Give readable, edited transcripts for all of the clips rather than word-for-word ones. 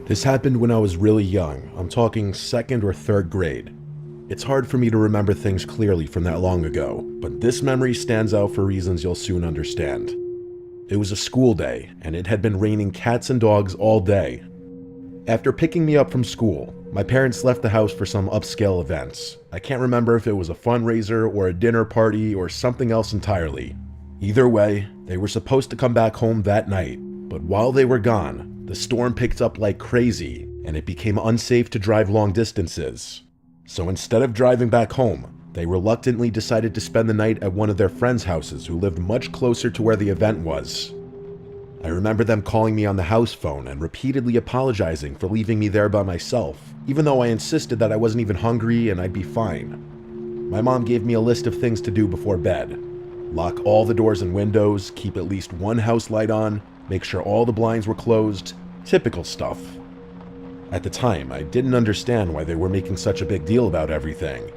This happened when I was really young. I'm talking second or third grade. It's hard for me to remember things clearly from that long ago, but this memory stands out for reasons you'll soon understand. It was a school day, and it had been raining cats and dogs all day. After picking me up from school, my parents left the house for some upscale events. I can't remember if it was a fundraiser or a dinner party or something else entirely. Either way, they were supposed to come back home that night, but while they were gone, the storm picked up like crazy, and it became unsafe to drive long distances. So instead of driving back home, they reluctantly decided to spend the night at one of their friends' houses who lived much closer to where the event was. I remember them calling me on the house phone and repeatedly apologizing for leaving me there by myself, even though I insisted that I wasn't even hungry and I'd be fine. My mom gave me a list of things to do before bed. Lock all the doors and windows, keep at least one house light on, make sure all the blinds were closed, typical stuff. At the time, I didn't understand why they were making such a big deal about everything.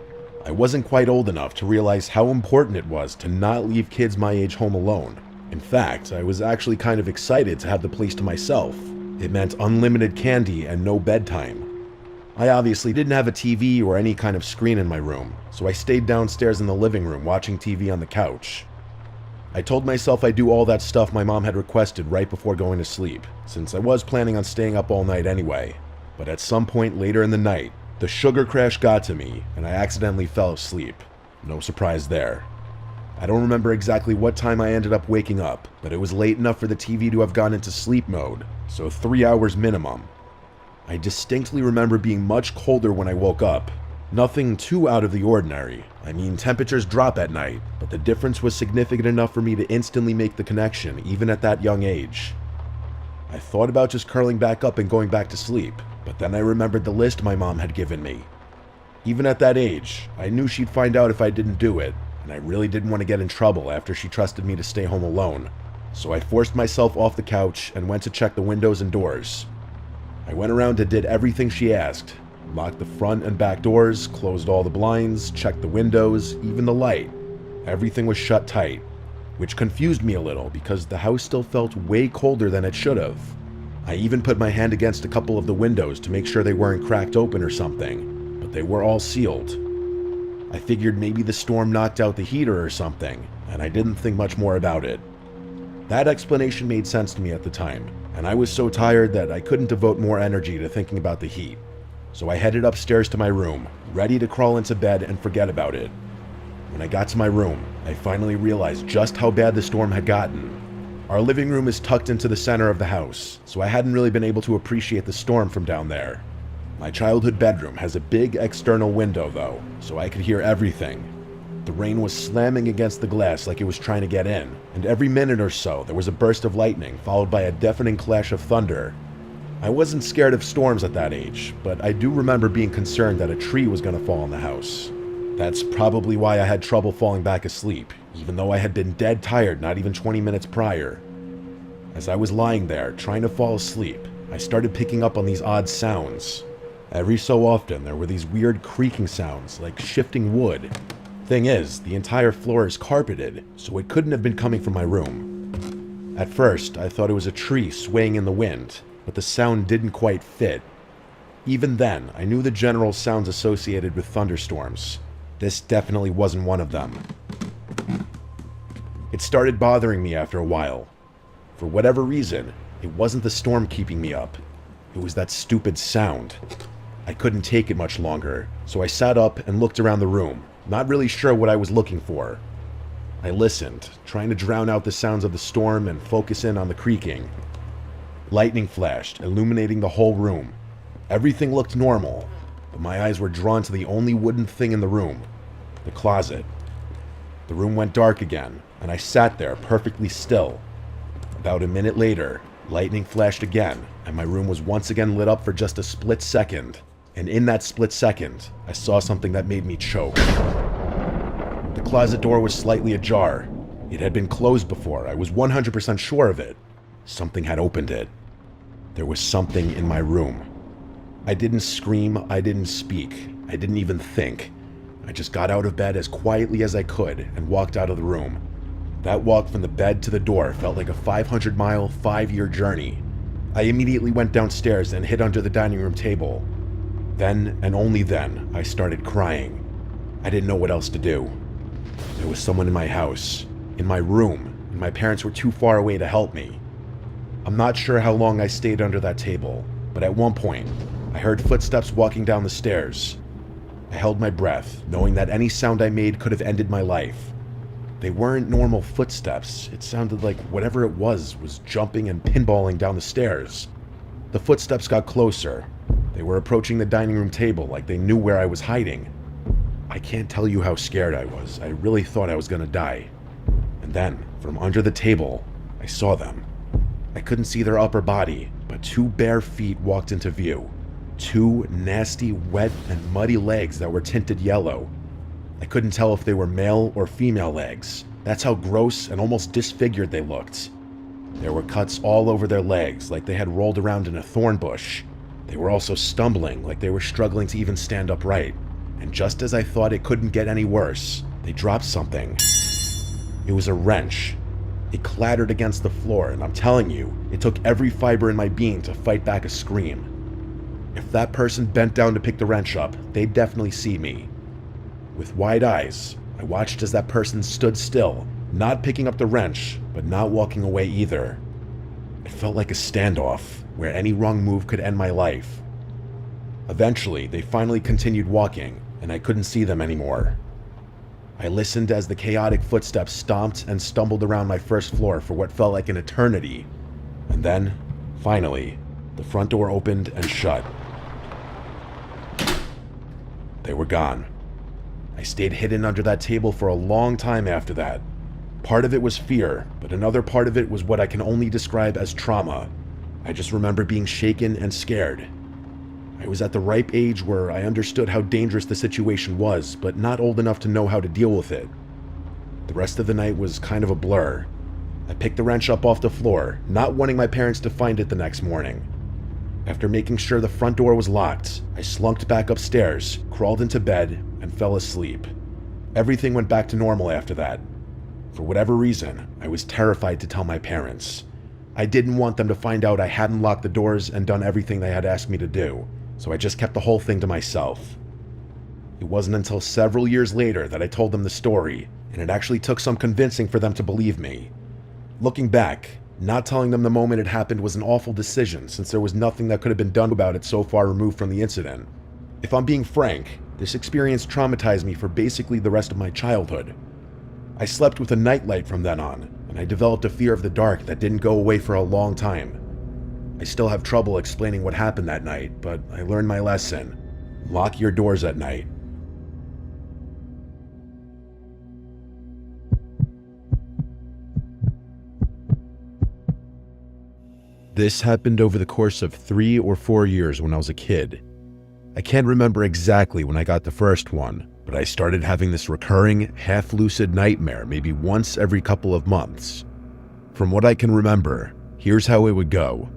I wasn't quite old enough to realize how important it was to not leave kids my age home alone. In fact, I was actually kind of excited to have the place to myself. It meant unlimited candy and no bedtime. I obviously didn't have a TV or any kind of screen in my room, so I stayed downstairs in the living room watching TV on the couch. I told myself I'd do all that stuff my mom had requested right before going to sleep, since I was planning on staying up all night anyway. But at some point later in the night, the sugar crash got to me and I accidentally fell asleep. No surprise there. I don't remember exactly what time I ended up waking up, but it was late enough for the TV to have gone into sleep mode, so 3 hours minimum. I distinctly remember being much colder when I woke up. Nothing too out of the ordinary. I mean, temperatures drop at night, but the difference was significant enough for me to instantly make the connection, even at that young age. I thought about just curling back up and going back to sleep, but then I remembered the list my mom had given me. Even at that age, I knew she'd find out if I didn't do it, and I really didn't want to get in trouble after she trusted me to stay home alone. So I forced myself off the couch and went to check the windows and doors. I went around and did everything she asked. Locked the front and back doors, closed all the blinds, checked the windows, even the light. Everything was shut tight, which confused me a little because the house still felt way colder than it should have. I even put my hand against a couple of the windows to make sure they weren't cracked open or something, but they were all sealed. I figured maybe the storm knocked out the heater or something, and I didn't think much more about it. That explanation made sense to me at the time, and I was so tired that I couldn't devote more energy to thinking about the heat. So I headed upstairs to my room, ready to crawl into bed and forget about it. When I got to my room, I finally realized just how bad the storm had gotten. Our living room is tucked into the center of the house, so I hadn't really been able to appreciate the storm from down there. My childhood bedroom has a big external window though, so I could hear everything. The rain was slamming against the glass like it was trying to get in, and every minute or so there was a burst of lightning followed by a deafening clash of thunder. I wasn't scared of storms at that age, but I do remember being concerned that a tree was going to fall on the house. That's probably why I had trouble falling back asleep, even though I had been dead tired not even 20 minutes prior. As I was lying there, trying to fall asleep, I started picking up on these odd sounds. Every so often, there were these weird creaking sounds, like shifting wood. Thing is, the entire floor is carpeted, so it couldn't have been coming from my room. At first, I thought it was a tree swaying in the wind, but the sound didn't quite fit. Even then, I knew the general sounds associated with thunderstorms. This definitely wasn't one of them. It started bothering me after a while. For whatever reason, it wasn't the storm keeping me up. It was that stupid sound. I couldn't take it much longer, so I sat up and looked around the room, not really sure what I was looking for. I listened, trying to drown out the sounds of the storm and focus in on the creaking. Lightning flashed, illuminating the whole room. Everything looked normal, but my eyes were drawn to the only wooden thing in the room, the closet. The room went dark again, and I sat there perfectly still. About a minute later, lightning flashed again, and my room was once again lit up for just a split second. And in that split second, I saw something that made me choke. The closet door was slightly ajar. It had been closed before, I was 100% sure of it. Something had opened it. There was something in my room. I didn't scream, I didn't speak, I didn't even think. I just got out of bed as quietly as I could and walked out of the room. That walk from the bed to the door felt like a 500-mile, 5-year journey. I immediately went downstairs and hid under the dining room table. Then, and only then, I started crying. I didn't know what else to do. There was someone in my house, in my room, and my parents were too far away to help me. I'm not sure how long I stayed under that table, but at one point, I heard footsteps walking down the stairs. I held my breath, knowing that any sound I made could have ended my life. They weren't normal footsteps. It sounded like whatever it was jumping and pinballing down the stairs. The footsteps got closer. They were approaching the dining room table like they knew where I was hiding. I can't tell you how scared I was. I really thought I was gonna die. And then, from under the table, I saw them. I couldn't see their upper body, but two bare feet walked into view. Two nasty, wet, and muddy legs that were tinted yellow. I couldn't tell if they were male or female legs. That's how gross and almost disfigured they looked. There were cuts all over their legs, like they had rolled around in a thorn bush. They were also stumbling, like they were struggling to even stand upright. And just as I thought it couldn't get any worse, they dropped something. It was a wrench. It clattered against the floor, and I'm telling you, it took every fiber in my being to fight back a scream. If that person bent down to pick the wrench up, they'd definitely see me. With wide eyes, I watched as that person stood still, not picking up the wrench, but not walking away either. It felt like a standoff, where any wrong move could end my life. Eventually, they finally continued walking, and I couldn't see them anymore. I listened as the chaotic footsteps stomped and stumbled around my first floor for what felt like an eternity. And then, finally, the front door opened and shut. They were gone. I stayed hidden under that table for a long time after that. Part of it was fear, but another part of it was what I can only describe as trauma. I just remember being shaken and scared. I was at the ripe age where I understood how dangerous the situation was, but not old enough to know how to deal with it. The rest of the night was kind of a blur. I picked the wrench up off the floor, not wanting my parents to find it the next morning. After making sure the front door was locked, I slunked back upstairs, crawled into bed, and fell asleep. Everything went back to normal after that. For whatever reason, I was terrified to tell my parents. I didn't want them to find out I hadn't locked the doors and done everything they had asked me to do, so I just kept the whole thing to myself. It wasn't until several years later that I told them the story, and it actually took some convincing for them to believe me. Looking back, not telling them the moment it happened was an awful decision, since there was nothing that could have been done about it so far removed from the incident. If I'm being frank, this experience traumatized me for basically the rest of my childhood. I slept with a nightlight from then on, and I developed a fear of the dark that didn't go away for a long time. I still have trouble explaining what happened that night, but I learned my lesson. Lock your doors at night. This happened over the course of 3 or 4 years when I was a kid. I can't remember exactly when I got the first one, but I started having this recurring, half-lucid nightmare maybe once every couple of months. From what I can remember, here's how it would go.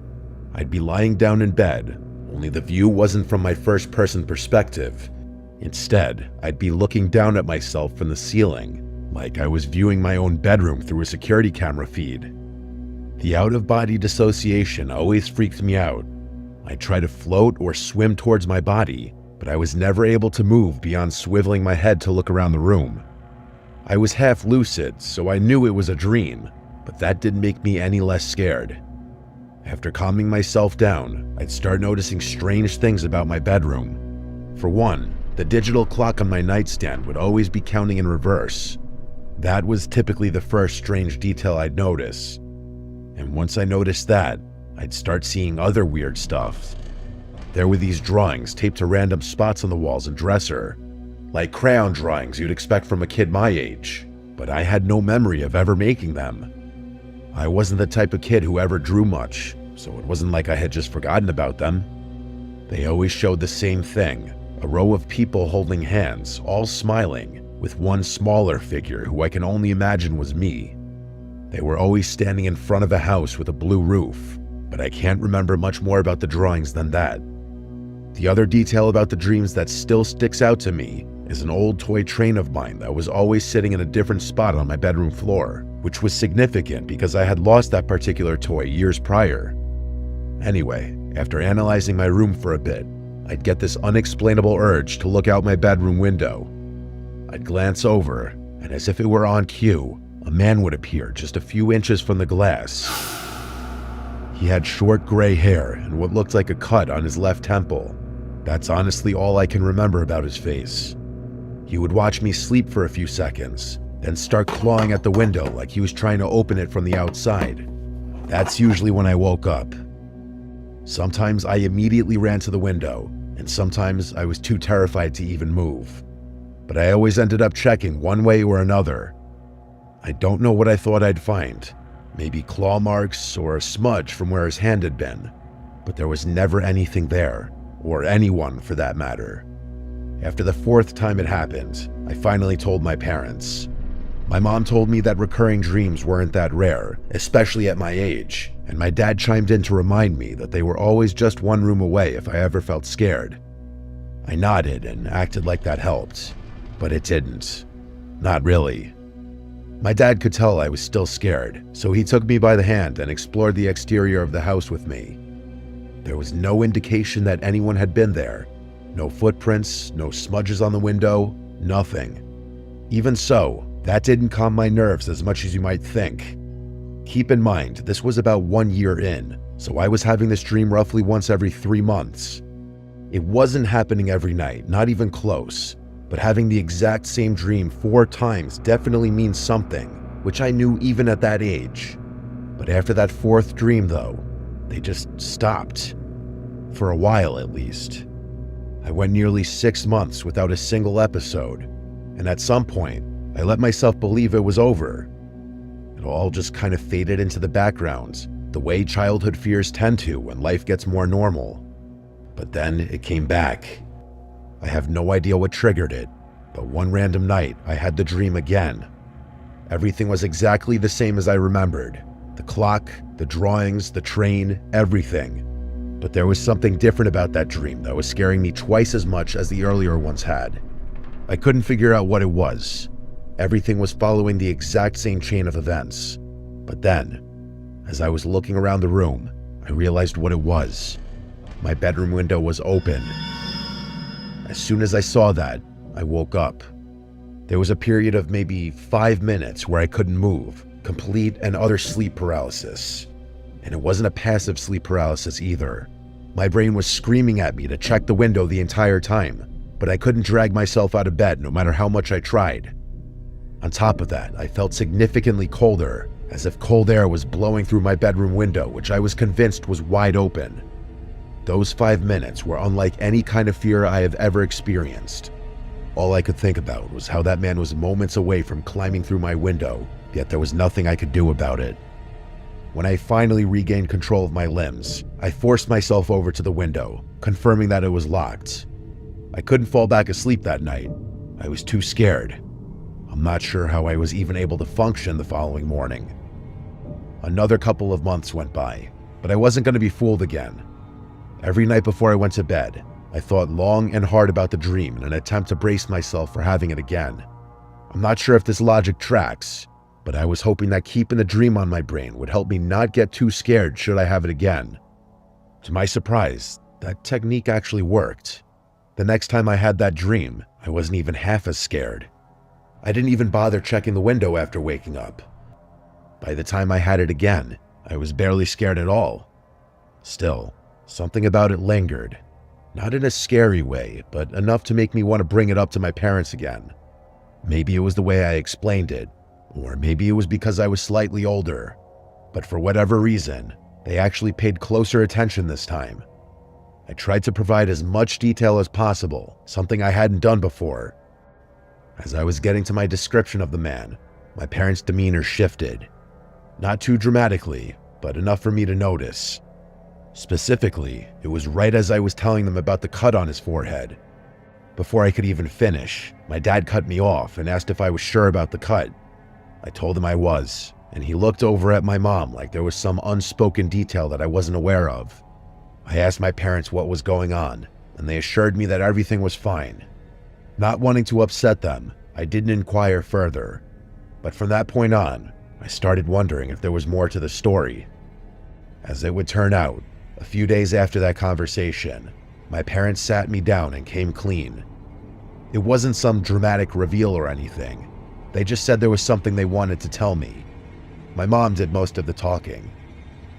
I'd be lying down in bed, only the view wasn't from my first-person perspective. Instead, I'd be looking down at myself from the ceiling, like I was viewing my own bedroom through a security camera feed. The out-of-body dissociation always freaked me out. I'd try to float or swim towards my body, but I was never able to move beyond swiveling my head to look around the room. I was half lucid, so I knew it was a dream, but that didn't make me any less scared. After calming myself down, I'd start noticing strange things about my bedroom. For one, the digital clock on my nightstand would always be counting in reverse. That was typically the first strange detail I'd notice. And once I noticed that, I'd start seeing other weird stuff. There were these drawings taped to random spots on the walls and dresser, like crayon drawings you'd expect from a kid my age, but I had no memory of ever making them. I wasn't the type of kid who ever drew much, so it wasn't like I had just forgotten about them. They always showed the same thing, a row of people holding hands, all smiling, with one smaller figure who I can only imagine was me. They were always standing in front of a house with a blue roof, but I can't remember much more about the drawings than that. The other detail about the dreams that still sticks out to me is an old toy train of mine that was always sitting in a different spot on my bedroom floor, which was significant because I had lost that particular toy years prior. Anyway, after analyzing my room for a bit, I'd get this unexplainable urge to look out my bedroom window. I'd glance over, and as if it were on cue, a man would appear just a few inches from the glass. He had short gray hair and what looked like a cut on his left temple. That's honestly all I can remember about his face. He would watch me sleep for a few seconds, then start clawing at the window like he was trying to open it from the outside. That's usually when I woke up. Sometimes I immediately ran to the window, and sometimes I was too terrified to even move. But I always ended up checking one way or another. I don't know what I thought I'd find. Maybe claw marks or a smudge from where his hand had been. But there was never anything there, or anyone for that matter. After the fourth time it happened, I finally told my parents. My mom told me that recurring dreams weren't that rare, especially at my age, and my dad chimed in to remind me that they were always just one room away if I ever felt scared. I nodded and acted like that helped, but it didn't. Not really. My dad could tell I was still scared, so he took me by the hand and explored the exterior of the house with me. There was no indication that anyone had been there. No footprints, no smudges on the window, nothing. Even so, that didn't calm my nerves as much as you might think. Keep in mind, this was about 1 year in, so I was having this dream roughly once every 3 months. It wasn't happening every night, not even close, but having the exact same dream 4 times definitely means something, which I knew even at that age. But after that 4th dream though, they just stopped. For a while at least. I went nearly 6 months without a single episode, and at some point, I let myself believe it was over. It all just kind of faded into the background, the way childhood fears tend to when life gets more normal. But then it came back. I have no idea what triggered it, but one random night I had the dream again. Everything was exactly the same as I remembered. The clock, the drawings, the train, everything. But there was something different about that dream that was scaring me twice as much as the earlier ones had. I couldn't figure out what it was. Everything was following the exact same chain of events. But then, as I was looking around the room, I realized what it was. My bedroom window was open. As soon as I saw that, I woke up. There was a period of maybe 5 minutes where I couldn't move, complete and utter sleep paralysis. And it wasn't a passive sleep paralysis either. My brain was screaming at me to check the window the entire time, but I couldn't drag myself out of bed no matter how much I tried. On top of that, I felt significantly colder, as if cold air was blowing through my bedroom window, which I was convinced was wide open. Those 5 minutes were unlike any kind of fear I have ever experienced. All I could think about was how that man was moments away from climbing through my window, yet there was nothing I could do about it. When I finally regained control of my limbs, I forced myself over to the window, confirming that it was locked. I couldn't fall back asleep that night. I was too scared. I'm not sure how I was even able to function the following morning. Another couple of months went by, but I wasn't going to be fooled again. Every night before I went to bed, I thought long and hard about the dream in an attempt to brace myself for having it again. I'm not sure if this logic tracks, but I was hoping that keeping the dream on my brain would help me not get too scared should I have it again. To my surprise, that technique actually worked. The next time I had that dream, I wasn't even half as scared. I didn't even bother checking the window after waking up. By the time I had it again, I was barely scared at all. Still, something about it lingered. Not in a scary way, but enough to make me want to bring it up to my parents again. Maybe it was the way I explained it, or maybe it was because I was slightly older. But for whatever reason, they actually paid closer attention this time. I tried to provide as much detail as possible, something I hadn't done before. As I was getting to my description of the man, my parents' demeanor shifted. Not too dramatically, but enough for me to notice. Specifically, it was right as I was telling them about the cut on his forehead. Before I could even finish, my dad cut me off and asked if I was sure about the cut. I told him I was, and he looked over at my mom like there was some unspoken detail that I wasn't aware of. I asked my parents what was going on, and they assured me that everything was fine. Not wanting to upset them, I didn't inquire further. But from that point on, I started wondering if there was more to the story. As it would turn out, A few days after that conversation, my parents sat me down and came clean. It wasn't some dramatic reveal or anything. They just said there was something they wanted to tell me. My mom did most of the talking.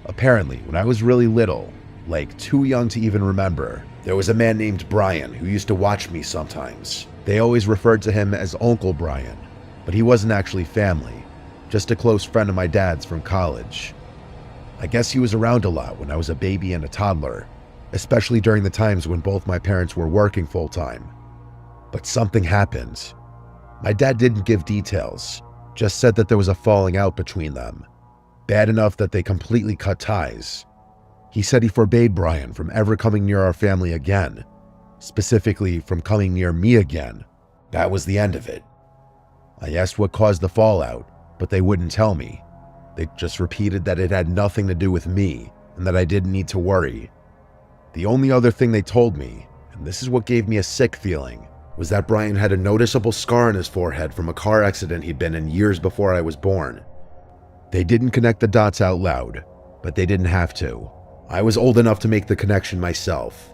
Apparently, when I was really little, like too young to even remember, there was a man named Brian who used to watch me sometimes. They always referred to him as Uncle Brian, but he wasn't actually family, just a close friend of my dad's from college. I guess he was around a lot when I was a baby and a toddler, especially during the times when both my parents were working full-time. But something happened. My dad didn't give details, just said that there was a falling out between them, bad enough that they completely cut ties. He said he forbade Brian from ever coming near our family again, specifically from coming near me again. That was the end of it. I asked what caused the fallout, but they wouldn't tell me. They just repeated that it had nothing to do with me and that I didn't need to worry. The only other thing they told me, and this is what gave me a sick feeling, was that Brian had a noticeable scar on his forehead from a car accident he'd been in years before I was born. They didn't connect the dots out loud, but they didn't have to. I was old enough to make the connection myself.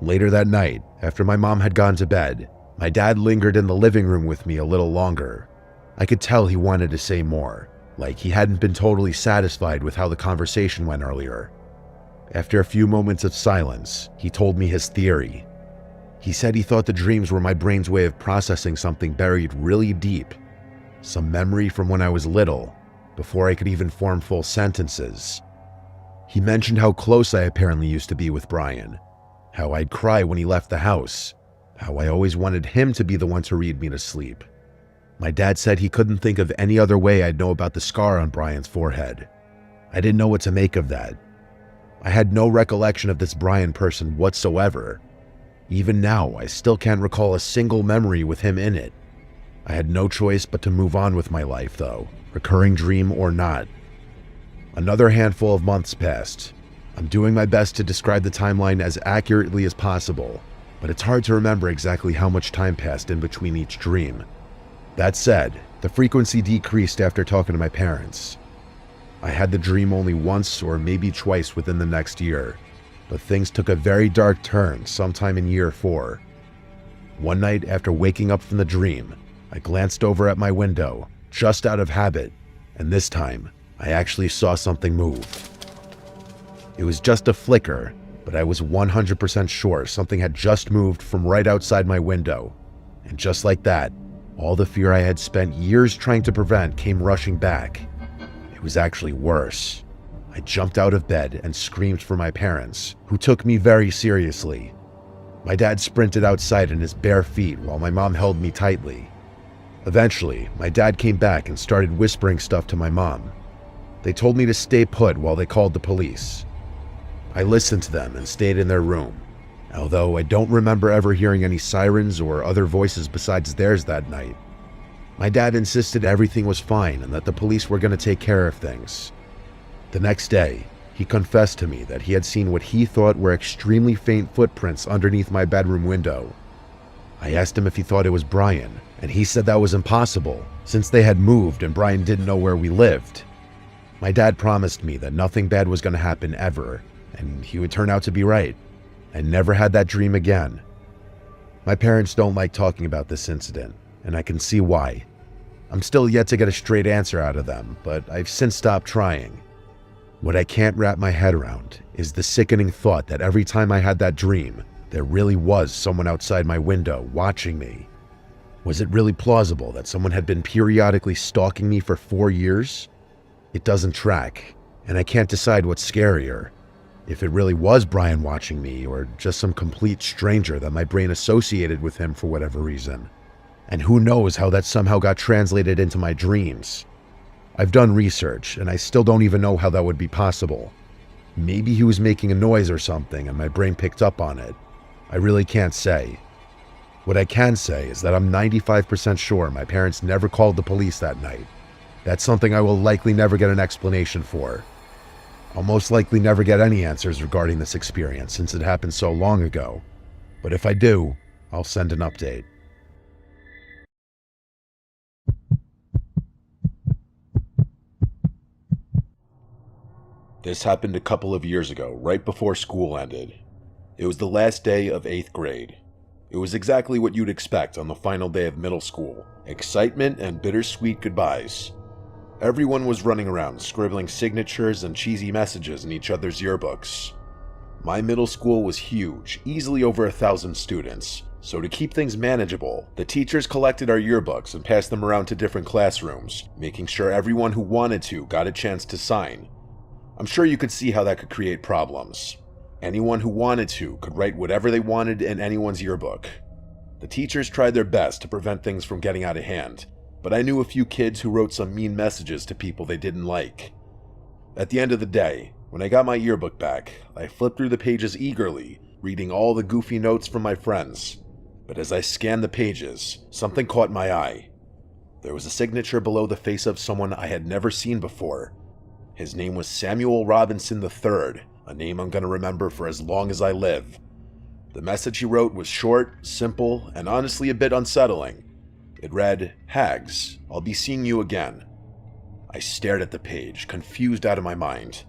Later that night, after my mom had gone to bed, my dad lingered in the living room with me a little longer. I could tell he wanted to say more, like he hadn't been totally satisfied with how the conversation went earlier. After a few moments of silence, he told me his theory. He said he thought the dreams were my brain's way of processing something buried really deep, some memory from when I was little, before I could even form full sentences. He mentioned how close I apparently used to be with Brian, how I'd cry when he left the house, how I always wanted him to be the one to read me to sleep. My dad said he couldn't think of any other way I'd know about the scar on Brian's forehead. I didn't know what to make of that. I had no recollection of this Brian person whatsoever. Even now, I still can't recall a single memory with him in it. I had no choice but to move on with my life, though, recurring dream or not. Another handful of months passed. I'm doing my best to describe the timeline as accurately as possible, but it's hard to remember exactly how much time passed in between each dream. That said, the frequency decreased after talking to my parents. I had the dream only once or maybe twice within the next year, but things took a very dark turn sometime in year 4. One night after waking up from the dream, I glanced over at my window, just out of habit, and this time, I actually saw something move. It was just a flicker, but I was 100% sure something had just moved from right outside my window. And just like that, all the fear I had spent years trying to prevent came rushing back. It was actually worse. I jumped out of bed and screamed for my parents, who took me very seriously. My dad sprinted outside in his bare feet while my mom held me tightly. Eventually, my dad came back and started whispering stuff to my mom. They told me to stay put while they called the police. I listened to them and stayed in their room, although I don't remember ever hearing any sirens or other voices besides theirs that night. My dad insisted everything was fine and that the police were going to take care of things. The next day, he confessed to me that he had seen what he thought were extremely faint footprints underneath my bedroom window. I asked him if he thought it was Brian, and he said that was impossible, since they had moved and Brian didn't know where we lived. My dad promised me that nothing bad was going to happen ever, and he would turn out to be right. I never had that dream again. My parents don't like talking about this incident, and I can see why. I'm still yet to get a straight answer out of them, but I've since stopped trying. What I can't wrap my head around is the sickening thought that every time I had that dream, there really was someone outside my window watching me. Was it really plausible that someone had been periodically stalking me for 4 years? It doesn't track, and I can't decide what's scarier. If it really was Brian watching me, or just some complete stranger that my brain associated with him for whatever reason. And who knows how that somehow got translated into my dreams. I've done research, and I still don't even know how that would be possible. Maybe he was making a noise or something, and my brain picked up on it. I really can't say. What I can say is that I'm 95% sure my parents never called the police that night. That's something I will likely never get an explanation for. I'll most likely never get any answers regarding this experience since it happened so long ago. But if I do, I'll send an update. This happened a couple of years ago, right before school ended. It was the last day of 8th grade. It was exactly what you'd expect on the final day of middle school. Excitement and bittersweet goodbyes. Everyone was running around, scribbling signatures and cheesy messages in each other's yearbooks. My middle school was huge, easily over 1,000 students, so to keep things manageable, the teachers collected our yearbooks and passed them around to different classrooms, making sure everyone who wanted to got a chance to sign. I'm sure you could see how that could create problems. Anyone who wanted to could write whatever they wanted in anyone's yearbook. The teachers tried their best to prevent things from getting out of hand, but I knew a few kids who wrote some mean messages to people they didn't like. At the end of the day, when I got my yearbook back, I flipped through the pages eagerly, reading all the goofy notes from my friends. But as I scanned the pages, something caught my eye. There was a signature below the face of someone I had never seen before. His name was Samuel Robinson III, a name I'm going to remember for as long as I live. The message he wrote was short, simple, and honestly a bit unsettling. It read, "Hags, I'll be seeing you again." I stared at the page, confused out of my mind.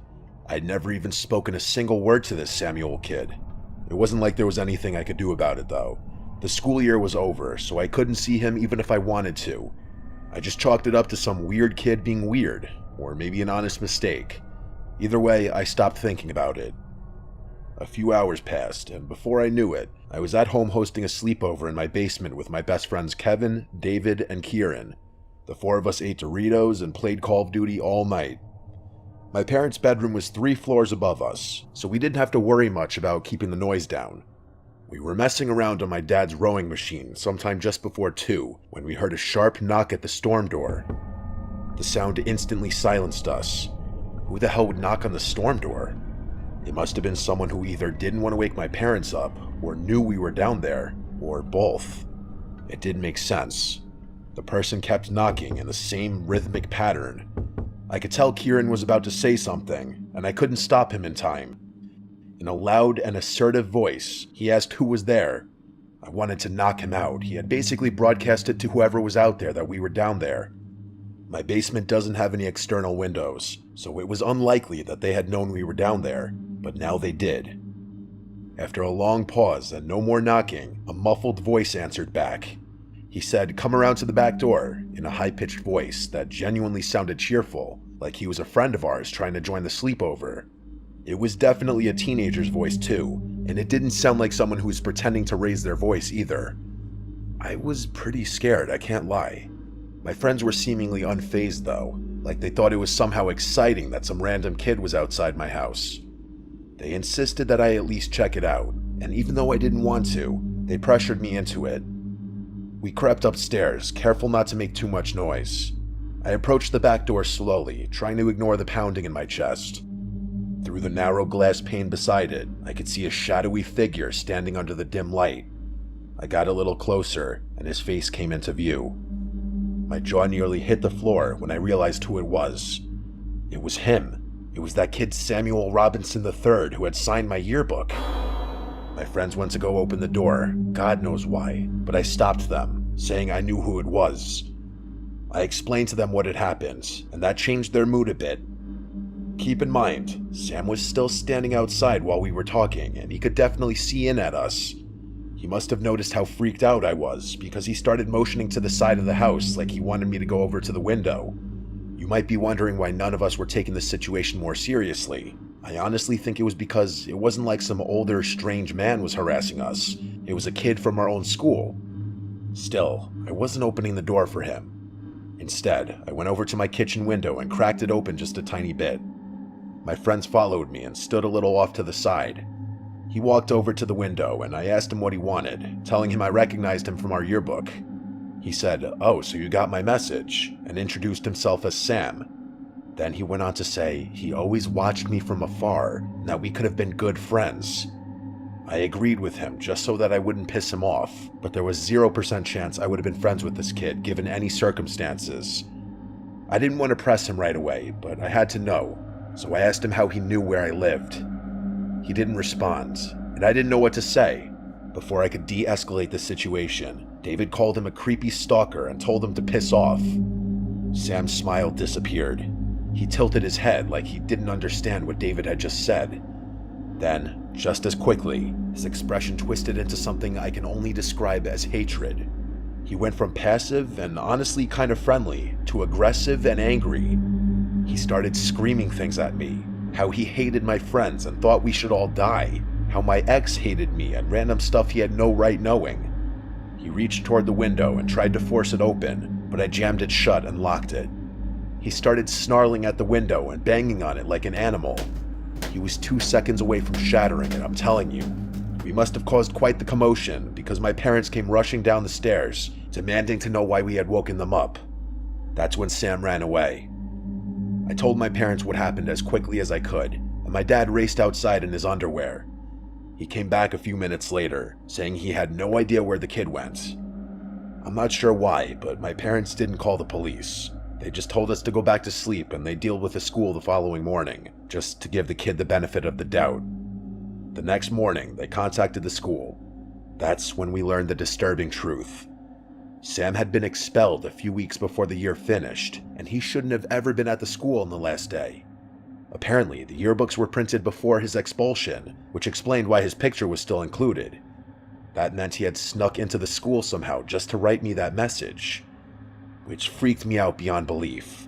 I'd never even spoken a single word to this Samuel kid. It wasn't like there was anything I could do about it, though. The school year was over, so I couldn't see him even if I wanted to. I just chalked it up to some weird kid being weird, or maybe an honest mistake. Either way, I stopped thinking about it. A few hours passed, and before I knew it, I was at home hosting a sleepover in my basement with my best friends Kevin, David, and Kieran. The four of us ate Doritos and played Call of Duty all night. My parents' bedroom was 3 floors above us, so we didn't have to worry much about keeping the noise down. We were messing around on my dad's rowing machine sometime just before 2 when we heard a sharp knock at the storm door. The sound instantly silenced us. Who the hell would knock on the storm door? It must have been someone who either didn't want to wake my parents up, or knew we were down there, or both. It didn't make sense. The person kept knocking in the same rhythmic pattern. I could tell Kieran was about to say something, and I couldn't stop him in time. In a loud and assertive voice, he asked who was there. I wanted to knock him out. He had basically broadcasted to whoever was out there that we were down there. My basement doesn't have any external windows, so it was unlikely that they had known we were down there, but now they did. After a long pause and no more knocking, a muffled voice answered back. He said, "Come around to the back door," in a high-pitched voice that genuinely sounded cheerful, like he was a friend of ours trying to join the sleepover. It was definitely a teenager's voice too, and it didn't sound like someone who was pretending to raise their voice either. I was pretty scared, I can't lie. My friends were seemingly unfazed though, like they thought it was somehow exciting that some random kid was outside my house. They insisted that I at least check it out, and even though I didn't want to, they pressured me into it. We crept upstairs, careful not to make too much noise. I approached the back door slowly, trying to ignore the pounding in my chest. Through the narrow glass pane beside it, I could see a shadowy figure standing under the dim light. I got a little closer, and his face came into view. My jaw nearly hit the floor when I realized who it was. It was him. It was that kid Samuel Robinson III who had signed my yearbook. My friends went to go open the door, God knows why, but I stopped them, saying I knew who it was. I explained to them what had happened, and that changed their mood a bit. Keep in mind, Sam was still standing outside while we were talking, and he could definitely see in at us. He must have noticed how freaked out I was, because he started motioning to the side of the house like he wanted me to go over to the window. You might be wondering why none of us were taking the situation more seriously. I honestly think it was because it wasn't like some older, strange man was harassing us. It was a kid from our own school. Still, I wasn't opening the door for him. Instead, I went over to my kitchen window and cracked it open just a tiny bit. My friends followed me and stood a little off to the side. He walked over to the window and I asked him what he wanted, telling him I recognized him from our yearbook. He said, "Oh, so you got my message," and introduced himself as Sam. Then he went on to say he always watched me from afar and that we could have been good friends. I agreed with him just so that I wouldn't piss him off, but there was 0% chance I would have been friends with this kid given any circumstances. I didn't want to press him right away, but I had to know, so I asked him how he knew where I lived. He didn't respond, and I didn't know what to say. Before I could de-escalate the situation, David called him a creepy stalker and told him to piss off. Sam's smile disappeared. He tilted his head like he didn't understand what David had just said. Then, just as quickly, his expression twisted into something I can only describe as hatred. He went from passive and honestly kind of friendly to aggressive and angry. He started screaming things at me, how he hated my friends and thought we should all die, how my ex hated me and random stuff he had no right knowing. He reached toward the window and tried to force it open, but I jammed it shut and locked it. He started snarling at the window and banging on it like an animal. He was 2 seconds away from shattering it, I'm telling you. We must have caused quite the commotion because my parents came rushing down the stairs, demanding to know why we had woken them up. That's when Sam ran away. I told my parents what happened as quickly as I could, and my dad raced outside in his underwear. He came back a few minutes later, saying he had no idea where the kid went. I'm not sure why, but my parents didn't call the police. They just told us to go back to sleep and they'd deal with the school the following morning, just to give the kid the benefit of the doubt. The next morning, they contacted the school. That's when we learned the disturbing truth. Sam had been expelled a few weeks before the year finished, and he shouldn't have ever been at the school on the last day. Apparently, the yearbooks were printed before his expulsion, which explained why his picture was still included. That meant he had snuck into the school somehow just to write me that message, which freaked me out beyond belief.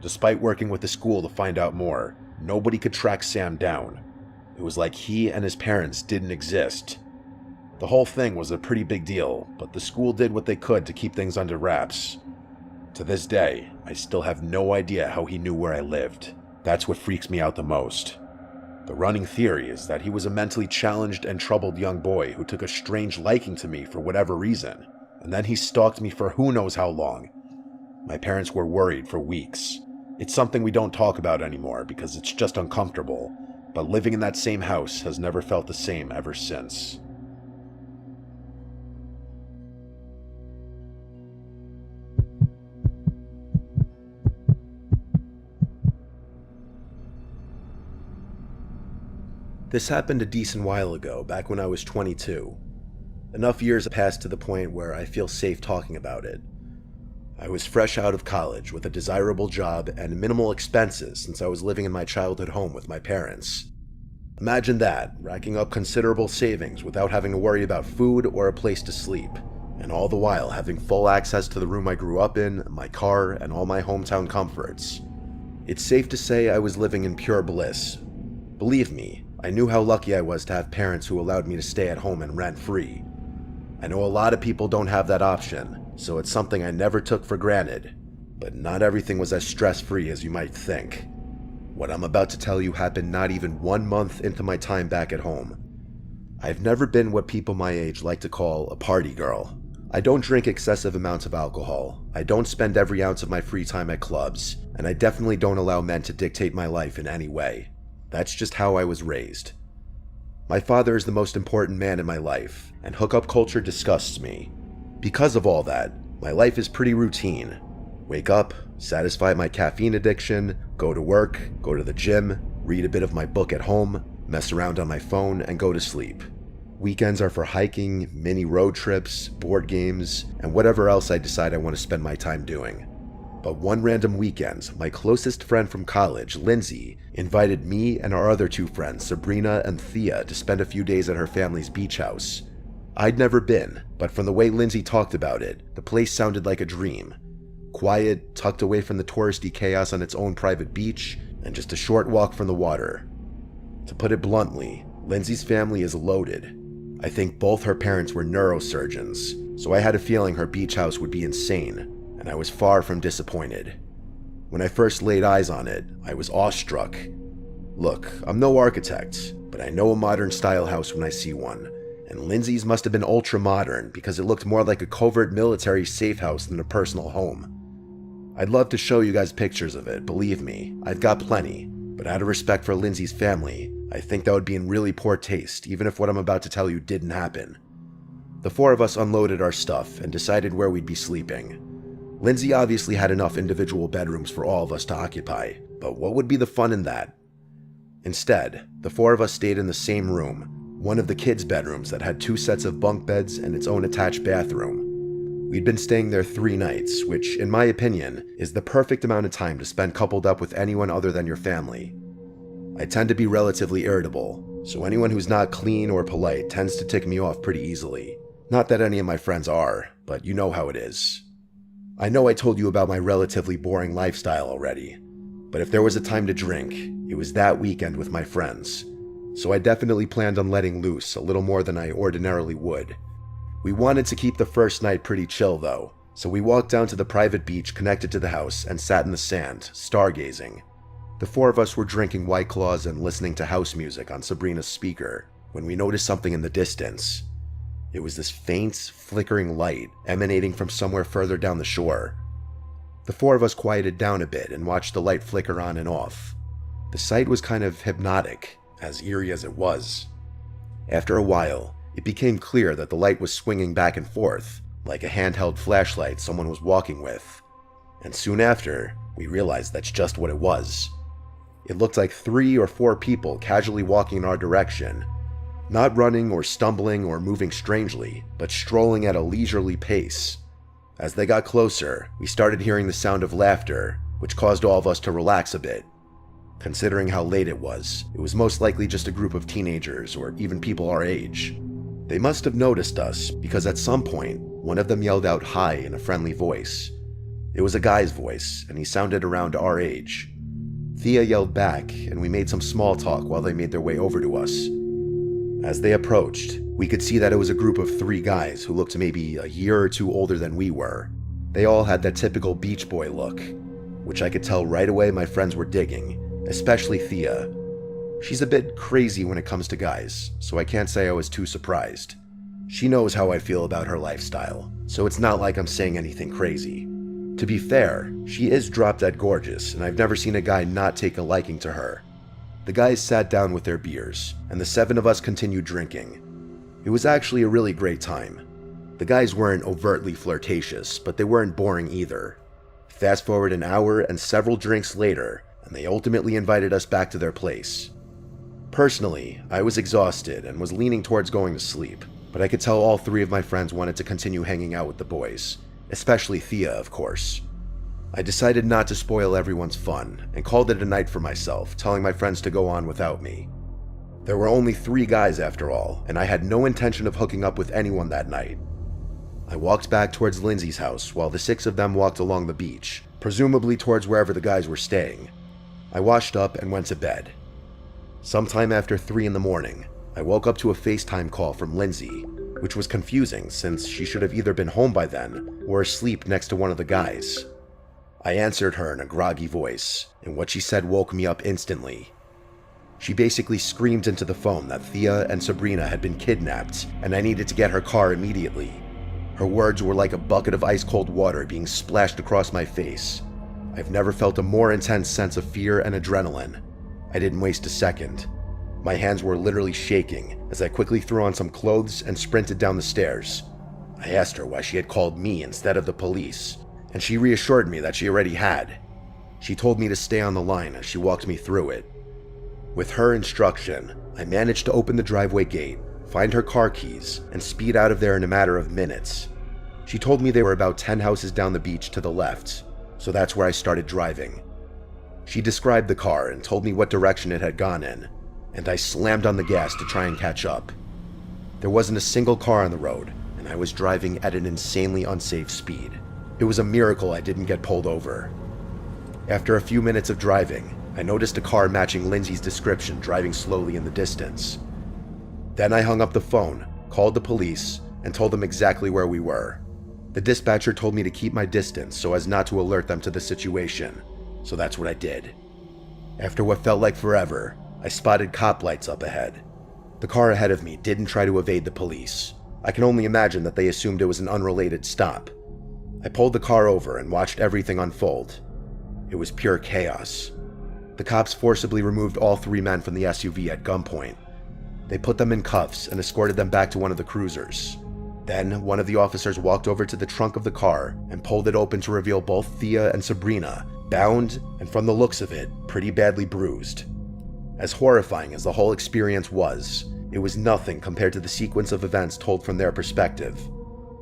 Despite working with the school to find out more, nobody could track Sam down. It was like he and his parents didn't exist. The whole thing was a pretty big deal, but the school did what they could to keep things under wraps. To this day, I still have no idea how he knew where I lived. That's what freaks me out the most. The running theory is that he was a mentally challenged and troubled young boy who took a strange liking to me for whatever reason, and then he stalked me for who knows how long. My parents were worried for weeks. It's something we don't talk about anymore because it's just uncomfortable, but living in that same house has never felt the same ever since. This happened a decent while ago, back when I was 22. Enough years have passed to the point where I feel safe talking about it. I was fresh out of college with a desirable job and minimal expenses since I was living in my childhood home with my parents. Imagine that, racking up considerable savings without having to worry about food or a place to sleep, and all the while having full access to the room I grew up in, my car, and all my hometown comforts. It's safe to say I was living in pure bliss. Believe me, I knew how lucky I was to have parents who allowed me to stay at home and rent-free. I know a lot of people don't have that option, so it's something I never took for granted, but not everything was as stress-free as you might think. What I'm about to tell you happened not even 1 month into my time back at home. I've never been what people my age like to call a party girl. I don't drink excessive amounts of alcohol, I don't spend every ounce of my free time at clubs, and I definitely don't allow men to dictate my life in any way. That's just how I was raised. My father is the most important man in my life, and hookup culture disgusts me. Because of all that, my life is pretty routine. Wake up, satisfy my caffeine addiction, go to work, go to the gym, read a bit of my book at home, mess around on my phone, and go to sleep. Weekends are for hiking, mini road trips, board games, and whatever else I decide I want to spend my time doing. But one random weekend, my closest friend from college, Lindsay, invited me and our other 2 friends, Sabrina and Thea, to spend a few days at her family's beach house. I'd never been, but from the way Lindsay talked about it, the place sounded like a dream. Quiet, tucked away from the touristy chaos on its own private beach, and just a short walk from the water. To put it bluntly, Lindsay's family is loaded. I think both her parents were neurosurgeons, so I had a feeling her beach house would be insane, and I was far from disappointed. When I first laid eyes on it, I was awestruck. Look, I'm no architect, but I know a modern style house when I see one, and Lindsay's must have been ultra modern because it looked more like a covert military safe house than a personal home. I'd love to show you guys pictures of it, believe me, I've got plenty, but out of respect for Lindsay's family, I think that would be in really poor taste even if what I'm about to tell you didn't happen. The 4 of us unloaded our stuff and decided where we'd be sleeping. Lindsay obviously had enough individual bedrooms for all of us to occupy, but what would be the fun in that? Instead, the 4 of us stayed in the same room, one of the kids' bedrooms that had 2 sets of bunk beds and its own attached bathroom. We'd been staying there 3 nights, which, in my opinion, is the perfect amount of time to spend coupled up with anyone other than your family. I tend to be relatively irritable, so anyone who's not clean or polite tends to tick me off pretty easily. Not that any of my friends are, but you know how it is. I know I told you about my relatively boring lifestyle already, but if there was a time to drink, it was that weekend with my friends, so I definitely planned on letting loose a little more than I ordinarily would. We wanted to keep the first night pretty chill though, so we walked down to the private beach connected to the house and sat in the sand, stargazing. The 4 of us were drinking White Claws and listening to house music on Sabrina's speaker when we noticed something in the distance. It was this faint, flickering light emanating from somewhere further down the shore. The 4 of us quieted down a bit and watched the light flicker on and off. The sight was kind of hypnotic, as eerie as it was. After a while, it became clear that the light was swinging back and forth, like a handheld flashlight someone was walking with. And soon after, we realized that's just what it was. It looked like 3 or 4 people casually walking in our direction, not running or stumbling or moving strangely, but strolling at a leisurely pace. As they got closer, we started hearing the sound of laughter, which caused all of us to relax a bit. Considering how late it was most likely just a group of teenagers or even people our age. They must have noticed us because at some point, one of them yelled out hi in a friendly voice. It was a guy's voice, and he sounded around our age. Thea yelled back, and we made some small talk while they made their way over to us. As they approached, we could see that it was a group of 3 guys who looked maybe a year or 2 older than we were. They all had that typical beach boy look, which I could tell right away my friends were digging, especially Thea. She's a bit crazy when it comes to guys, so I can't say I was too surprised. She knows how I feel about her lifestyle, so it's not like I'm saying anything crazy. To be fair, she is drop-dead gorgeous, and I've never seen a guy not take a liking to her. The guys sat down with their beers, and the 7 of us continued drinking. It was actually a really great time. The guys weren't overtly flirtatious, but they weren't boring either. Fast forward an hour and several drinks later, and they ultimately invited us back to their place. Personally, I was exhausted and was leaning towards going to sleep, but I could tell all 3 of my friends wanted to continue hanging out with the boys, especially Thea, of course. I decided not to spoil everyone's fun and called it a night for myself, telling my friends to go on without me. There were only 3 guys after all, and I had no intention of hooking up with anyone that night. I walked back towards Lindsay's house while the 6 of them walked along the beach, presumably towards wherever the guys were staying. I washed up and went to bed. Sometime after 3 in the morning, I woke up to a FaceTime call from Lindsay, which was confusing since she should have either been home by then or asleep next to one of the guys. I answered her in a groggy voice, and what she said woke me up instantly. She basically screamed into the phone that Thea and Sabrina had been kidnapped and I needed to get her car immediately. Her words were like a bucket of ice-cold water being splashed across my face. I've never felt a more intense sense of fear and adrenaline. I didn't waste a second. My hands were literally shaking as I quickly threw on some clothes and sprinted down the stairs. I asked her why she had called me instead of the police, and she reassured me that she already had. She told me to stay on the line as she walked me through it. With her instruction, I managed to open the driveway gate, find her car keys, and speed out of there in a matter of minutes. She told me they were about 10 houses down the beach to the left, so that's where I started driving. She described the car and told me what direction it had gone in, and I slammed on the gas to try and catch up. There wasn't a single car on the road, and I was driving at an insanely unsafe speed. It was a miracle I didn't get pulled over. After a few minutes of driving, I noticed a car matching Lindsay's description driving slowly in the distance. Then I hung up the phone, called the police, and told them exactly where we were. The dispatcher told me to keep my distance so as not to alert them to the situation, so that's what I did. After what felt like forever, I spotted cop lights up ahead. The car ahead of me didn't try to evade the police. I can only imagine that they assumed it was an unrelated stop. I pulled the car over and watched everything unfold. It was pure chaos. The cops forcibly removed all 3 men from the SUV at gunpoint. They put them in cuffs and escorted them back to one of the cruisers. Then, one of the officers walked over to the trunk of the car and pulled it open to reveal both Thea and Sabrina, bound and, from the looks of it, pretty badly bruised. As horrifying as the whole experience was, it was nothing compared to the sequence of events told from their perspective.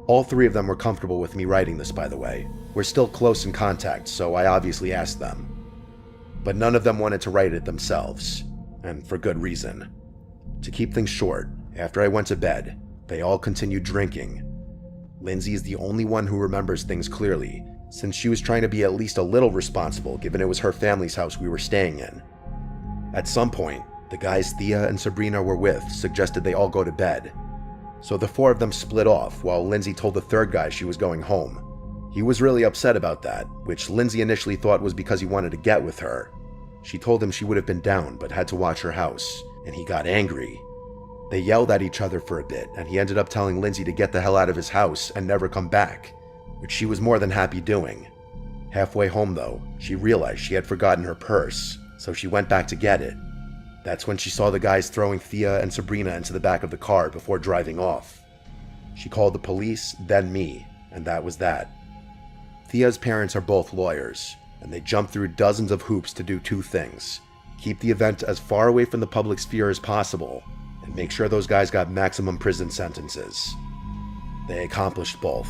All three of them were comfortable with me writing this, by the way. We're still close in contact, so I obviously asked them. But none of them wanted to write it themselves, and for good reason. To keep things short, after I went to bed, they all continued drinking. Lindsay is the only one who remembers things clearly, since she was trying to be at least a little responsible given it was her family's house we were staying in. At some point, the guys Thea and Sabrina were with suggested they all go to bed. So the four of them split off while Lindsay told the third guy she was going home. He was really upset about that, which Lindsay initially thought was because he wanted to get with her. She told him she would have been down but had to watch her house, and he got angry. They yelled at each other for a bit, and he ended up telling Lindsay to get the hell out of his house and never come back, which she was more than happy doing. Halfway home though, she realized she had forgotten her purse, so she went back to get it. That's when she saw the guys throwing Thea and Sabrina into the back of the car before driving off. She called the police, then me, and that was that. Thea's parents are both lawyers, and they jumped through dozens of hoops to do two things: keep the event as far away from the public sphere as possible, and make sure those guys got maximum prison sentences. They accomplished both.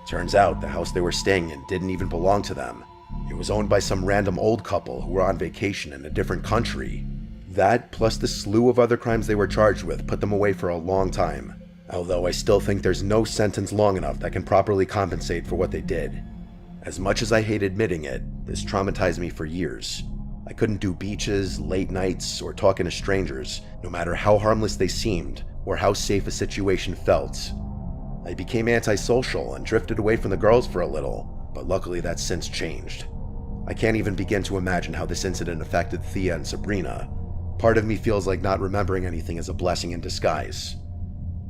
Turns out the house they were staying in didn't even belong to them. It was owned by some random old couple who were on vacation in a different country. That, plus the slew of other crimes they were charged with, put them away for a long time. Although I still think there's no sentence long enough that can properly compensate for what they did. As much as I hate admitting it, this traumatized me for years. I couldn't do beaches, late nights, or talking to strangers, no matter how harmless they seemed, or how safe a situation felt. I became antisocial and drifted away from the girls for a little, but luckily that's since changed. I can't even begin to imagine how this incident affected Thea and Sabrina. Part of me feels like not remembering anything is a blessing in disguise.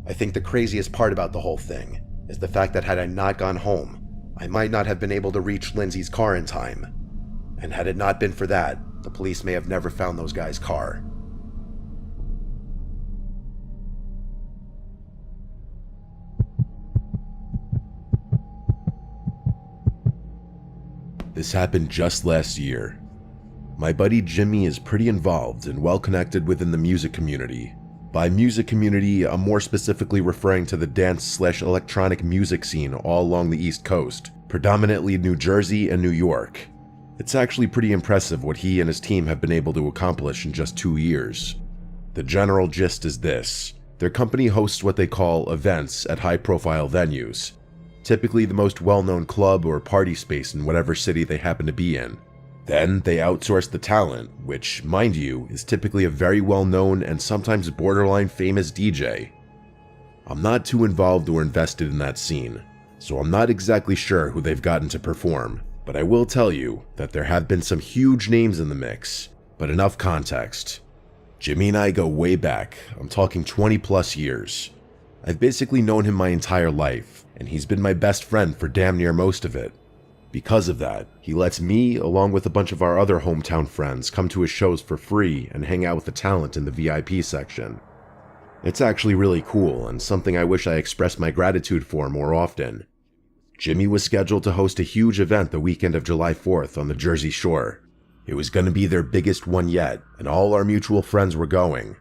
I think the craziest part about the whole thing is the fact that had I not gone home, I might not have been able to reach Lindsay's car in time. And had it not been for that, the police may have never found those guys' car. This happened just last year. My buddy Jimmy is pretty involved and well connected within the music community. By music community, I'm more specifically referring to the dance/electronic music scene all along the East Coast, predominantly New Jersey and New York. It's actually pretty impressive what he and his team have been able to accomplish in just 2 years. The general gist is this: their company hosts what they call events at high-profile venues, typically the most well-known club or party space in whatever city they happen to be in. Then they outsource the talent, which, mind you, is typically a very well-known and sometimes borderline famous DJ. I'm not too involved or invested in that scene, so I'm not exactly sure who they've gotten to perform, but I will tell you that there have been some huge names in the mix. But enough context. Jimmy and I go way back. I'm talking 20 plus years. I've basically known him my entire life, and he's been my best friend for damn near most of it. Because of that, he lets me, along with a bunch of our other hometown friends, come to his shows for free and hang out with the talent in the VIP section. It's actually really cool, and something I wish I expressed my gratitude for more often. Jimmy was scheduled to host a huge event the weekend of July 4th on the Jersey Shore. It was going to be their biggest one yet, and all our mutual friends were going.